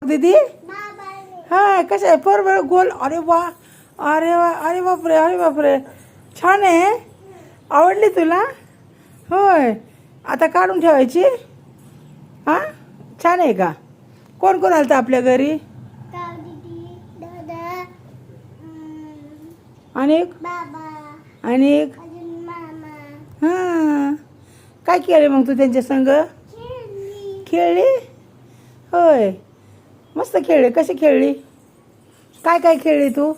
दीदी हाय कसं आहे बरोबर गोल. अरे वा अरे वा अरे बापरे अरे बापरे छान आहे. आवडली तुला. होय आता काढून ठेवायची. हां छान आहे का. कोण कोण आलं आपल्या घरी. अनेक अनेक हां काय केलं मग तू त्यांच्या संग. खेळली होय मस्त खेळली. कशी खेळली. काय काय खेळली तू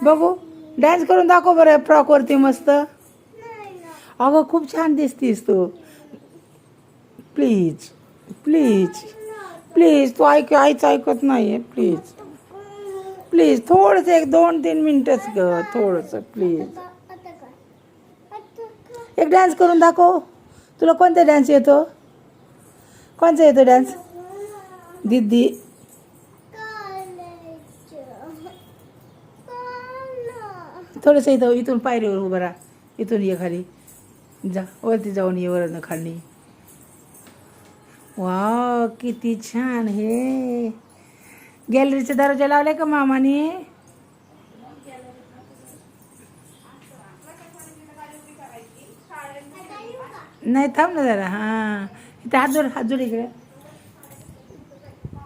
बघू. डान्स करून दाखव बरं फ्रॉकवरती मस्त. अगं खूप छान दिसतीस तू. प्लीज प्लीज प्लीज तू आईचं ऐकत नाही आहे. प्लीज प्लीज थोडंसं 1-2-3 मिनटंच ग थोडंसं प्लीज. एक डान्स करून दाखव. तुला कोणता डान्स येतो. कोणता येतो डान्स. दीदी थोडंसं इथं इथून पायरीवर उभं राहा. इथून ये खाली जा वरती जाऊन ये वरनं खाली. वा किती छान हे. गॅलरीचे दरवाजा लावले का मामाने. नाही थांब ना जरा. हां इथे हात जोड इकडे.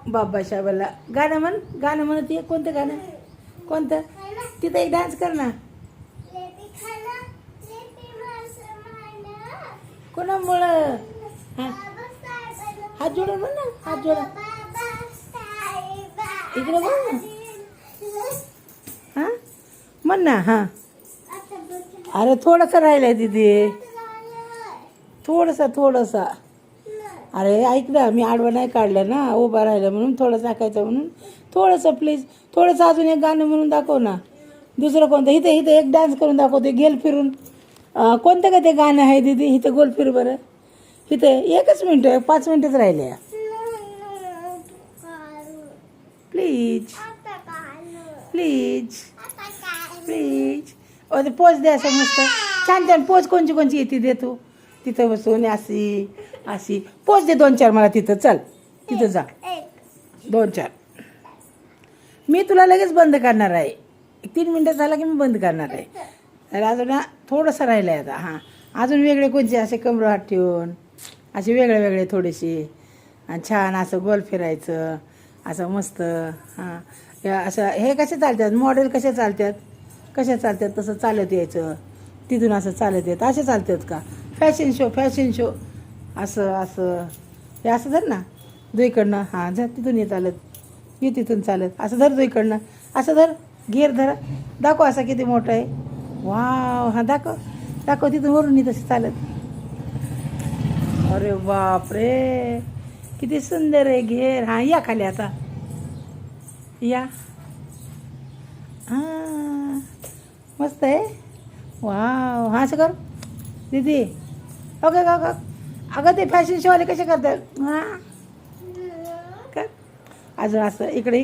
बाबा साहेबाला गाणं म्हण. गाणं म्हणत ये. कोणतं गाणं कोणतं. तिथं एक डान्स कर ना. कोणामुळं. हां हात जोडून म्हण ना. हात जोडा इकडे म्हण ना. हां म्हण ना. हां अरे थोडंसं राहिलं आहे दीदी. थोडंसं अरे ऐक ना मी आडवं नाही काढलं ना. उभा राहिलं म्हणून थोडं टाकायचं म्हणून. थोडंसं प्लीज थोडंसं अजून एक गाणं म्हणून दाखव ना. दुसरं कोणतं. इथं इथं एक डान्स करून दाखवते गेल फिरून. कोणतं का ते गाणं आहे दीदी. इथं गोल फिर बरं. इथं 1 मिनटं 5 मिनटंच राहिले. प्लीज प्लीज प्लीज ते पोच द्या असं मस्त छान छान पोच. कोणची येते दे तू. तिथं बसून अशी पोच दे 2-4 मला तिथं. चल तिथं जा 2-4. मी तुला लगेच बंद करणार आहे. 3 मिनटं झाला की मी बंद करणार आहे. तर अजून थोडंसं राहिलं आहे आता. हां अजून वेगळे कोणचे असे कमर हात ठेवून असे वेगळे थोडेसे आणि छान असं गोल फिरायचं असं मस्त. हां असं हे कसे चालतात मॉडेल कसे चालतात तसं चालत यायचं. तिथून असं चालत येत असे चालतात का. फॅशन शो असं हे असं धर ना दुईकडनं. हां जा तिथून ये चालत. ये तिथून चालत असं धर दुईकडनं. असं धर घेर धर. दाखव असा किती मोठा आहे. वाव हां दाखव तिथून वरून ये तसं चालत. अरे बापरे किती सुंदर आहे. घेर. हां या खाली आता या. हां मस्त आहे. वाव हां असं कर दीदी. ओके अगं ते फॅशन शोवाले कसे करतात. हां कर अजून असं इकडे